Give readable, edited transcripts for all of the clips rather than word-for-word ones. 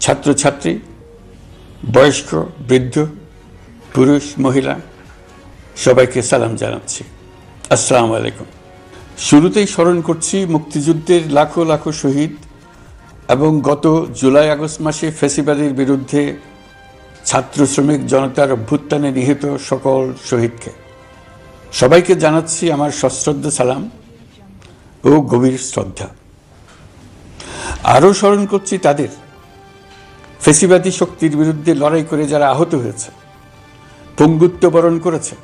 ছাত্রছাত্রী, বয়স্ক, বৃদ্ধ, পুরুষ, মহিলা সবাইকে সালাম জানাচ্ছি। আসসালামু আলাইকুম। শুরুতেই স্মরণ করছি মুক্তিযুদ্ধের লাখো লাখো শহীদ এবং গত জুলাই আগস্ট মাসে ফ্যাসিবাদের বিরুদ্ধে ছাত্র শ্রমিক জনতার অভ্যুত্থানে নিহত সকল শহীদকে। সবাইকে জানাচ্ছি আমার সশ্রদ্ধ সালাম ও গভীর শ্রদ্ধা। আরও স্মরণ করছি তাদের ফ্যাসিবাদী শক্তির বিরুদ্ধে লড়াই করে যারা আহত হয়েছে, পঙ্গুত্ব বরণ করেছে,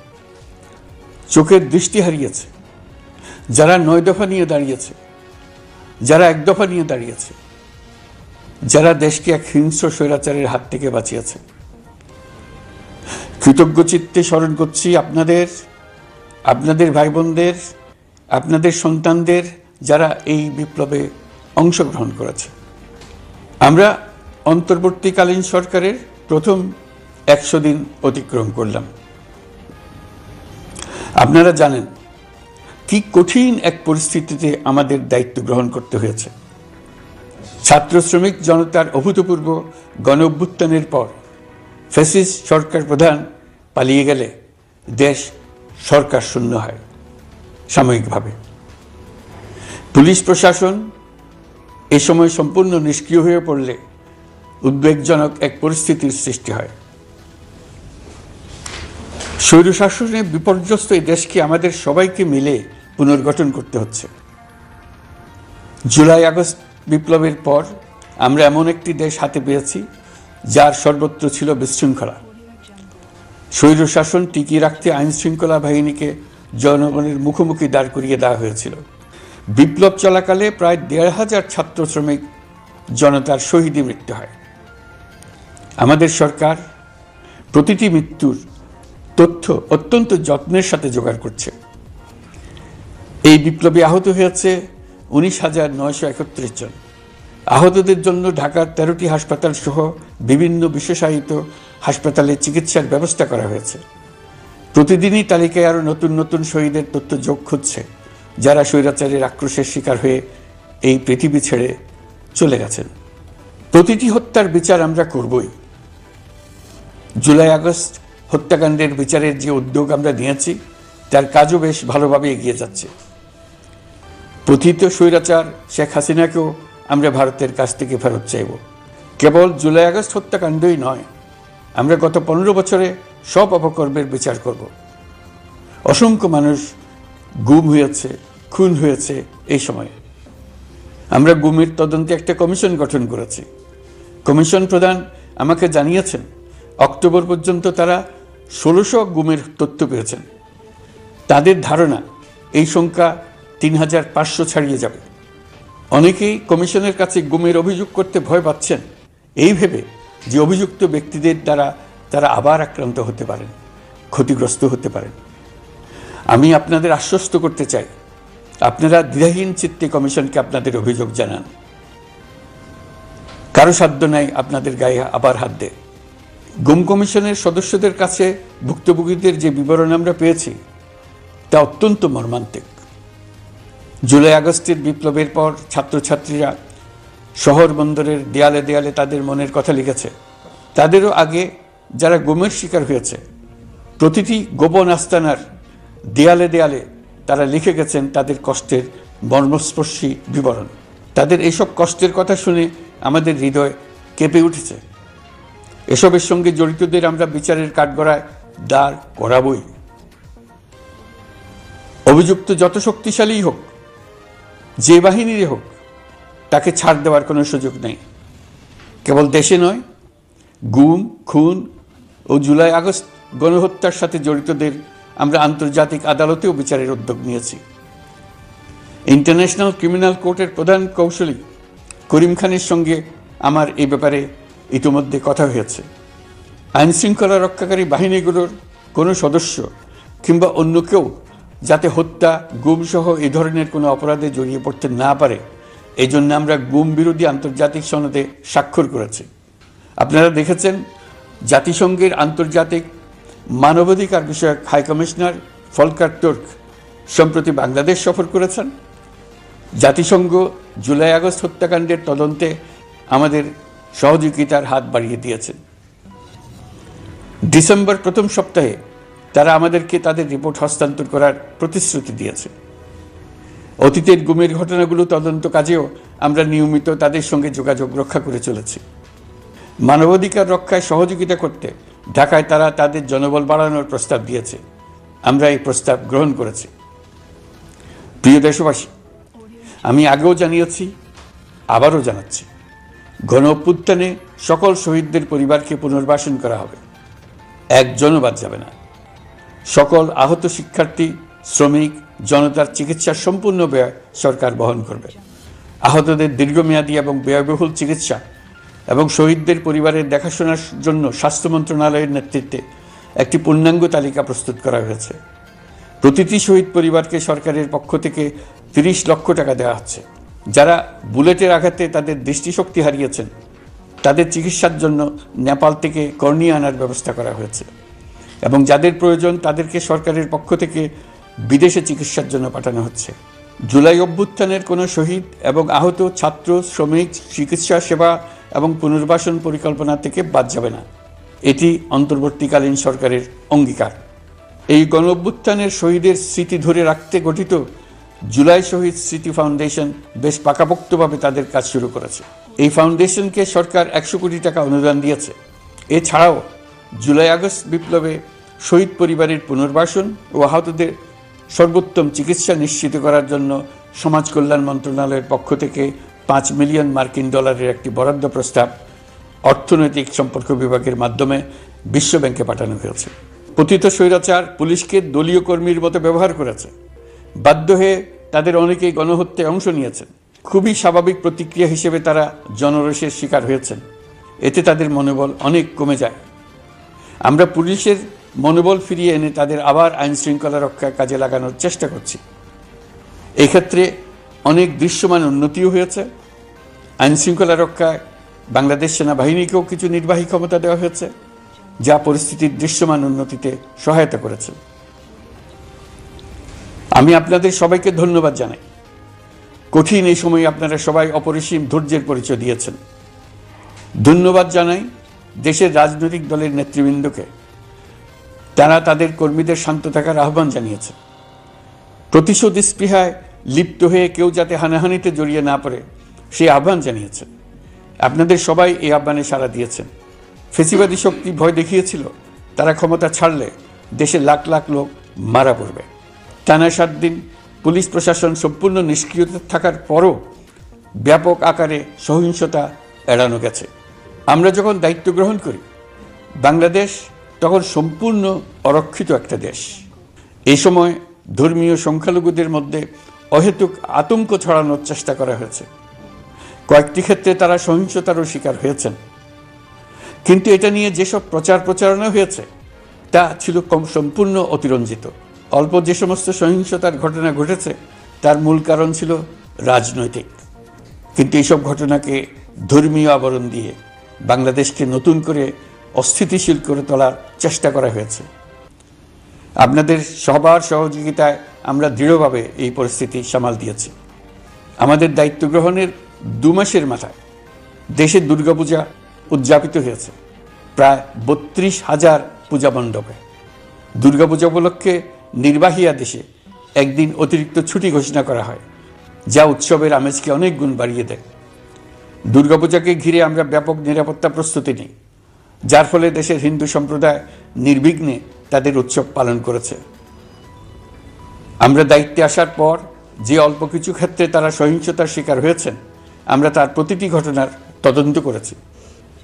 চোখের দৃষ্টি হারিয়েছে, যারা 9 দফা নিয়ে দাঁড়িয়েছে, যারা 1 দফা নিয়ে দাঁড়িয়েছে, যারা দেশকে এক হিংস্র স্বৈরাচারের হাত থেকে বাঁচিয়েছে। কৃতজ্ঞ চিত্তে স্মরণ করছি আপনাদের ভাই বোনদের, আপনাদের সন্তানদের যারা এই বিপ্লবে অংশগ্রহণ করেছে। আমরা অন্তর্বর্তীকালীন সরকারের প্রথম 100 দিন অতিক্রম করলাম। আপনারা জানেন কি কঠিন এক পরিস্থিতিতে আমাদের দায়িত্ব গ্রহণ করতে হয়েছে। ছাত্র শ্রমিক জনতার অভূতপূর্ব গণ অভ্যুত্থানের পর ফ্যাসিস্ট সরকার প্রধান পালিয়ে গেলে দেশ সরকার শূন্য হয় সাময়িকভাবে। পুলিশ প্রশাসন এ সময় সম্পূর্ণ নিষ্ক্রিয় হয়ে পড়লে উদ্বেগজনক এক পরিস্থিতির সৃষ্টি হয়। স্বৈরশাসনে বিপর্যস্ত এই দেশকে আমাদের সবাইকে মিলে পুনর্গঠন করতে হচ্ছে। জুলাই আগস্ট বিপ্লবের পর আমরা এমন একটি দেশ হাতে পেয়েছি যার সর্বত্র ছিল বিশৃঙ্খলা। স্বৈরশাসন টিকিয়ে রাখতে আইন শৃঙ্খলা বাহিনীকে জনগণের মুখোমুখি দাঁড় করিয়ে দেওয়া হয়েছিল। বিপ্লব চলাকালে প্রায় 1,500 ছাত্র শ্রমিক জনতার শহীদী মৃত্যু হয়। আমাদের সরকার প্রতিটি মৃত্যুর তথ্য অত্যন্ত যত্নের সাথে জোগাড় করছে। এই বিপ্লবে আহত হয়েছে 19,931 জন। আহতদের জন্য ঢাকার 13টি হাসপাতাল সহ বিভিন্ন বিশেষায়িত হাসপাতালে চিকিৎসার ব্যবস্থা করা হয়েছে। প্রতিদিনই তালিকায় আরও নতুন নতুন শহীদের তথ্য যোগ হচ্ছে, যারা স্বৈরাচারের আক্রোশের শিকার হয়ে এই পৃথিবী ছেড়ে চলে গেছেন। প্রতিটি হত্যার বিচার আমরা করবই। জুলাই আগস্ট হত্যাকাণ্ডের বিচারের যে উদ্যোগ আমরা নিয়েছি তার কাজও বেশ ভালোভাবে এগিয়ে যাচ্ছে। পতিত স্বৈরাচার শেখ হাসিনাকেও আমরা ভারতের কাছ থেকে ফেরত চাইব। কেবল জুলাই আগস্ট হত্যাকাণ্ডই নয়, আমরা গত 15 বছরে সব অপকর্মের বিচার করব। অসংখ্য মানুষ গুম হয়েছে, খুন হয়েছে। এই সময়ে আমরা গুমের তদন্তে একটা কমিশন গঠন করেছি। কমিশন প্রধান আমাকে জানিয়েছেন অক্টোবর পর্যন্ত তারা 1600 গুমের তথ্য পেয়েছেন। তাদের ধারণা এই সংখ্যা 3,500 ছাড়িয়ে যাবে। অনেকেই কমিশনের কাছে গুমের অভিযোগ করতে ভয় পাচ্ছেন, এই ভেবে যে অভিযুক্ত ব্যক্তিদের দ্বারা তারা আবার আক্রান্ত হতে পারেন, ক্ষতিগ্রস্ত হতে পারেন। আমি আপনাদের আশ্বস্ত করতে চাই, আপনারা দ্বিধাহীন চিত্তে কমিশনকে আপনাদের অভিযোগ জানান। কারো সাধ্য নাই আপনাদের গায়ে আবার হাত দেয়। গুম কমিশনের সদস্যদের কাছে ভুক্তভোগীদের যে বিবরণ আমরা পেয়েছি তা অত্যন্ত মর্মান্তিক। জুলাই আগস্টের বিপ্লবের পর ছাত্রছাত্রীরা শহর বন্দরের দেয়ালে দেয়ালে তাদের মনের কথা লিখেছে। তাদেরও আগে যারা গুমের শিকার হয়েছে প্রতিটি গোপন আস্তানার দেয়ালে দেয়ালে তারা লিখে গেছেন তাদের কষ্টের মর্মস্পর্শী বিবরণ। তাদের এইসব কষ্টের কথা শুনে আমাদের হৃদয় কেঁপে উঠেছে। এসবের সঙ্গে জড়িতদের আমরা বিচারের কাঠগড়ায় দাঁড় করাবই। অভিযুক্ত যত শক্তিশালী হোক, যে বাহিনীরই হোক, তাকে ছাড় দেওয়ার কোনো সুযোগ নেই। কেবল দেশে নয়, গুম, খুন ও জুলাই আগস্ট গণহত্যার সাথে জড়িতদের আমরা আন্তর্জাতিক আদালতেও বিচারের উদ্যোগ নিয়েছি। ইন্টারন্যাশনাল ক্রিমিনাল কোর্টের প্রধান কৌঁসুলি করিম খানের সঙ্গে আমার এই ব্যাপারে ইতিমধ্যে কথা হয়েছে। আইন শৃঙ্খলা রক্ষাকারী বাহিনীগুলোর কোনো সদস্য কিংবা অন্য কেউ যাতে হত্যা, গুম সহ এই ধরনের কোনো অপরাধে জড়িয়ে পড়তে না পারে, এই জন্য আমরা গুম বিরোধী আন্তর্জাতিক সনদে স্বাক্ষর করেছি। আপনারা দেখেছেন জাতিসংঘের আন্তর্জাতিক মানবাধিকার বিষয়ক হাই কমিশনার ফলকার তুর্ক সম্প্রতি বাংলাদেশ সফর করেছেন। জাতিসংঘ জুলাই আগস্ট হত্যাকাণ্ডের তদন্তে আমাদের সহযোগিতার হাত বাড়িয়ে দিয়েছেন। ডিসেম্বর প্রথম সপ্তাহে তারা আমাদেরকে তাদের রিপোর্ট হস্তান্তর করার প্রতিশ্রুতি দিয়েছে। অতীতের গুমের ঘটনাগুলো তদন্ত কাজেও আমরা নিয়মিত তাদের সঙ্গে যোগাযোগ রক্ষা করে চলেছি। মানবাধিকার রক্ষায় সহযোগিতা করতে ঢাকায় তারা তাদের জনবল বাড়ানোর প্রস্তাব দিয়েছে। আমরা এই প্রস্তাব গ্রহণ করেছি। প্রিয় দেশবাসী, আমি আগেও জানিয়েছি, আবারও জানাচ্ছি, গণ অভ্যুত্থানে সকল শহীদদের পরিবারকে পুনর্বাসন করা হবে, একজনও বাদ যাবে না। সকল আহত শিক্ষার্থী, শ্রমিক, জনতার চিকিৎসার সম্পূর্ণ ব্যয় সরকার বহন করবে। আহতদের দীর্ঘমেয়াদী এবং ব্যয়বহুল চিকিৎসা এবং শহীদদের পরিবারের দেখাশোনার জন্য স্বাস্থ্য মন্ত্রণালয়ের নেতৃত্বে একটি পূর্ণাঙ্গ তালিকা প্রস্তুত করা হয়েছে। প্রতিটি শহীদ পরিবারকে সরকারের পক্ষ থেকে 30 লক্ষ টাকা দেওয়া হচ্ছে। যারা বুলেটের আঘাতে তাদের দৃষ্টিশক্তি হারিয়েছেন, তাদের চিকিৎসার জন্য নেপাল থেকে কর্নিয়া আনার ব্যবস্থা করা হয়েছে এবং যাদের প্রয়োজন তাদেরকে সরকারের পক্ষ থেকে বিদেশে চিকিৎসার জন্য পাঠানো হচ্ছে। জুলাই অভ্যুত্থানের কোনো শহীদ এবং আহত ছাত্র, শ্রমিক চিকিৎসা সেবা এবং পুনর্বাসন পরিকল্পনা থেকে বাদ যাবে না। এটি অন্তর্বর্তীকালীন সরকারের অঙ্গীকার। এই গণ অভ্যুত্থানের শহীদের স্মৃতি ধরে রাখতে গঠিত জুলাই শহীদ স্মৃতি ফাউন্ডেশন বেশ পাকাপোক্তভাবে তাদের কাজ শুরু করেছে। এই ফাউন্ডেশনকে সরকার 100 কোটি টাকা অনুদান দিয়েছে। এছাড়াও জুলাই আগস্ট বিপ্লবে শহীদ পরিবারের পুনর্বাসন ও আহতদের সর্বোত্তম চিকিৎসা নিশ্চিত করার জন্য সমাজ কল্যাণ মন্ত্রণালয়ের পক্ষ থেকে $5 মিলিয়ন একটি বরাদ্দ প্রস্তাব অর্থনৈতিক সম্পর্ক বিভাগের মাধ্যমে বিশ্ব ব্যাংকে পাঠানো হয়েছে। পতিত স্বৈরাচার পুলিশকে দলীয় কর্মীর মতো ব্যবহার করেছে। বাধ্য হয়ে তাদের অনেকেই গণহত্যায় অংশ নিয়েছেন। খুবই স্বাভাবিক প্রতিক্রিয়া হিসেবে তারা জনরোষের শিকার হয়েছেন। এতে তাদের মনোবল অনেক কমে যায়। আমরা পুলিশের মনোবল ফিরিয়ে এনে তাদের আবার আইন শৃঙ্খলা রক্ষায় কাজে লাগানোর চেষ্টা করছি। এক্ষেত্রে অনেক দৃশ্যমান উন্নতিও হয়েছে। আইন শৃঙ্খলা রক্ষায় বাংলাদেশ সেনাবাহিনীকেও কিছু নির্বাহী ক্ষমতা দেওয়া হয়েছে, যা পরিস্থিতির দৃশ্যমান উন্নতিতে সহায়তা করেছে। আমি আপনাদের সবাইকে ধন্যবাদ জানাই। কঠিন এই সময়ে আপনারা সবাই অপরিসীম ধৈর্যের পরিচয় দিয়েছেন। ধন্যবাদ জানাই দেশের রাজনৈতিক দলের নেতৃবৃন্দকে। তারা তাদের কর্মীদের শান্ত থাকার আহ্বান জানিয়েছে। প্রতিশোধ স্পৃহায় লিপ্ত হয়ে কেউ যাতে হানাহানিতে জড়িয়ে না পড়ে সেই আহ্বান জানিয়েছেন। আপনাদের সবাই এই আহ্বানে সাড়া দিয়েছেন। ফেসিবাদী শক্তি ভয় দেখিয়েছিল তারা ক্ষমতা ছাড়লে দেশে লাখ লাখ লোক মারা পড়বে। টানা 7 দিন পুলিশ প্রশাসন সম্পূর্ণ নিষ্ক্রিয়তা থাকার পরও ব্যাপক আকারে সহিংসতা এড়ানো গেছে। আমরা যখন দায়িত্ব গ্রহণ করি, বাংলাদেশ তখন সম্পূর্ণ অরক্ষিত একটা দেশ। এই সময় ধর্মীয় সংখ্যালঘুদের মধ্যে অহেতুক আতঙ্ক ছড়ানোর চেষ্টা করা হয়েছে। কয়েকটি ক্ষেত্রে তারা সহিংসতারও শিকার হয়েছেন। কিন্তু এটা নিয়ে যেসব প্রচারণা হয়েছে তা ছিল সম্পূর্ণ অতিরঞ্জিত। অল্প যে সমস্ত সহিংসতার ঘটনা ঘটেছে তার মূল কারণ ছিল রাজনৈতিক। কিন্তু এইসব ঘটনাকে ধর্মীয় আবরণ দিয়ে বাংলাদেশকে নতুন করে অস্থিতিশীল করে তোলার চেষ্টা করা হয়েছে। আপনাদের সবার সহযোগিতায় আমরা দৃঢ়ভাবে এই পরিস্থিতি সামাল দিয়েছি। আমাদের দায়িত্ব গ্রহণের 2 মাসের মাথায় দেশে দুর্গাপূজা উদযাপিত হয়েছে প্রায় 32,000 পূজা মণ্ডপে। দুর্গাপূজা উপলক্ষে নির্বাহী আদেশে একদিন অতিরিক্ত ছুটি ঘোষণা করা হয়, যা উৎসবের আমেজকে অনেক গুণ বাড়িয়ে দেয়। দুর্গাপূজাকে ঘিরে আমরা ব্যাপক নিরাপত্তা প্রস্তুতি নিই, যার ফলে দেশের হিন্দু সম্প্রদায় নির্বিঘ্নে তাদের উৎসব পালন করেছে। আমরা দায়িত্বে আসার পর যে অল্প কিছু ক্ষেত্রে তারা সহিংসতার শিকার হয়েছেন, আমরা তার প্রতিটি ঘটনার তদন্ত করেছি।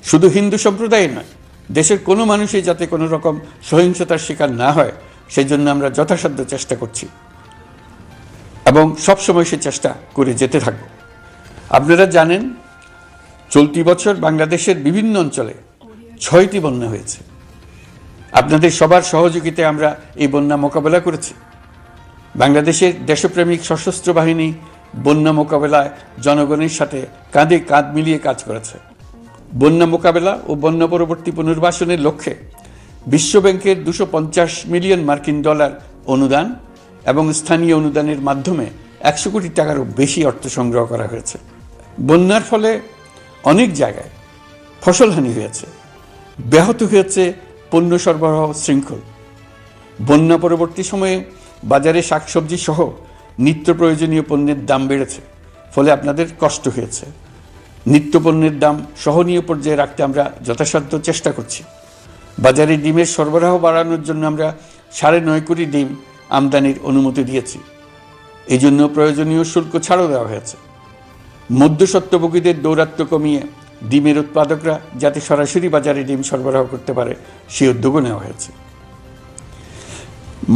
শুধু হিন্দু সম্প্রদায় নয়, দেশের কোনো মানুষই যাতে কোনো রকম সহিংসতার শিকার না হয় সেই জন্য আমরা যথাসাধ্য চেষ্টা করছি এবং সবসময় সে চেষ্টা করে যেতে থাকব। আপনারা জানেন, চলতি বছর বাংলাদেশের বিভিন্ন অঞ্চলে 6টি বন্যা হয়েছে। আপনাদের সবার সহযোগিতায় আমরা এই বন্যা মোকাবেলা করেছি। বাংলাদেশের দেশপ্রেমিক সশস্ত্র বাহিনী বন্যা মোকাবেলায় জনগণের সাথে কাঁধে কাঁধ মিলিয়ে কাজ করেছে। বন্যা মোকাবেলা ও বন্যা পরবর্তী পুনর্বাসনের লক্ষ্যে বিশ্বব্যাংকের $250 মিলিয়ন অনুদান এবং স্থানীয় অনুদানের মাধ্যমে 100 কোটি টাকারও বেশি অর্থ সংগ্রহ করা হয়েছে। বন্যার ফলে অনেক জায়গায় ফসলহানি হয়েছে, ব্যাহত হয়েছে পণ্য সরবরাহ শৃঙ্খল। বন্যা পরবর্তী সময়ে বাজারে শাকসবজি সহ নিত্য প্রয়োজনীয় পণ্যের দাম বেড়েছে, ফলে আপনাদের কষ্ট হয়েছে। নিত্য পণ্যের দাম সহনীয় পর্যায়ে রাখতে আমরা যথাসাধ্য চেষ্টা করছি। বাজারে ডিমের সরবরাহ বাড়ানোর জন্য আমরা 9.5 কোটি ডিম আমদানির অনুমতি দিয়েছি। এই জন্য প্রয়োজনীয় শুল্ক ছাড়ও দেওয়া হয়েছে। মধ্যস্বত্বভোগীদের দৌরাত্ম্য কমিয়ে ডিমের উৎপাদকরা যাতে সরাসরি বাজারে ডিম সরবরাহ করতে পারে সেই উদ্যোগও নেওয়া হয়েছে।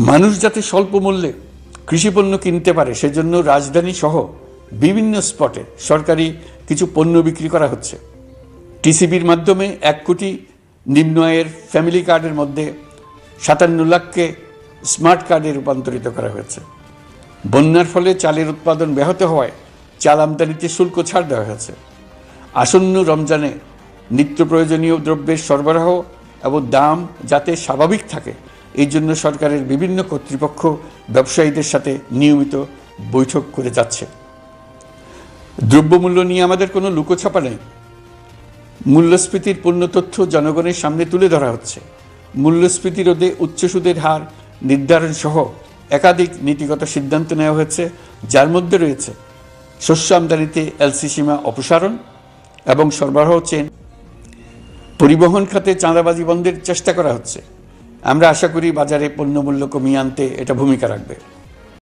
মানুষ যাতে স্বল্প মূল্যে কৃষিপণ্য কিনতে পারে সেজন্য রাজধানী সহ বিভিন্ন স্পটে সরকারি কিছু পণ্য বিক্রি করা হচ্ছে। টিসিবির মাধ্যমে 1 কোটি নিম্ন আয়ের ফ্যামিলি কার্ডের মধ্যে 57 লাখকে স্মার্ট কার্ডে রূপান্তরিত করা হয়েছে। বন্যার ফলে চালের উৎপাদন ব্যাহত হওয়ায় চাল আমদানিতে শুল্ক ছাড় দেওয়া হয়েছে। আসন্ন রমজানে নিত্য প্রয়োজনীয় দ্রব্যের সরবরাহ এবং দাম যাতে স্বাভাবিক থাকে এই জন্য সরকারের বিভিন্ন কর্তৃপক্ষ ব্যবসায়ীদের সাথে নিয়মিত বৈঠক করে যাচ্ছে। দ্রব্যমূল্য নিয়ে আমাদের কোনো লুকোছাপা নেই। মূল্যস্ফীতির পূর্ণ তথ্য জনগণের সামনে তুলে ধরা হচ্ছে। মূল্যস্ফীতি রোধে উচ্চ সুদের হার নির্ধারণ সহ একাধিক নীতিগত সিদ্ধান্ত নেওয়া হয়েছে, যার মধ্যে রয়েছে শস্য আমদানিতে এলসি সীমা অপসারণ এবং সরবরাহ চেইন। পরিবহন খাতে চাঁদাবাজি বন্ধের চেষ্টা করা হচ্ছে। আমরা আশা করি বাজারে পণ্যমূল্য কমিয়ে আনতে এটা ভূমিকা রাখবে।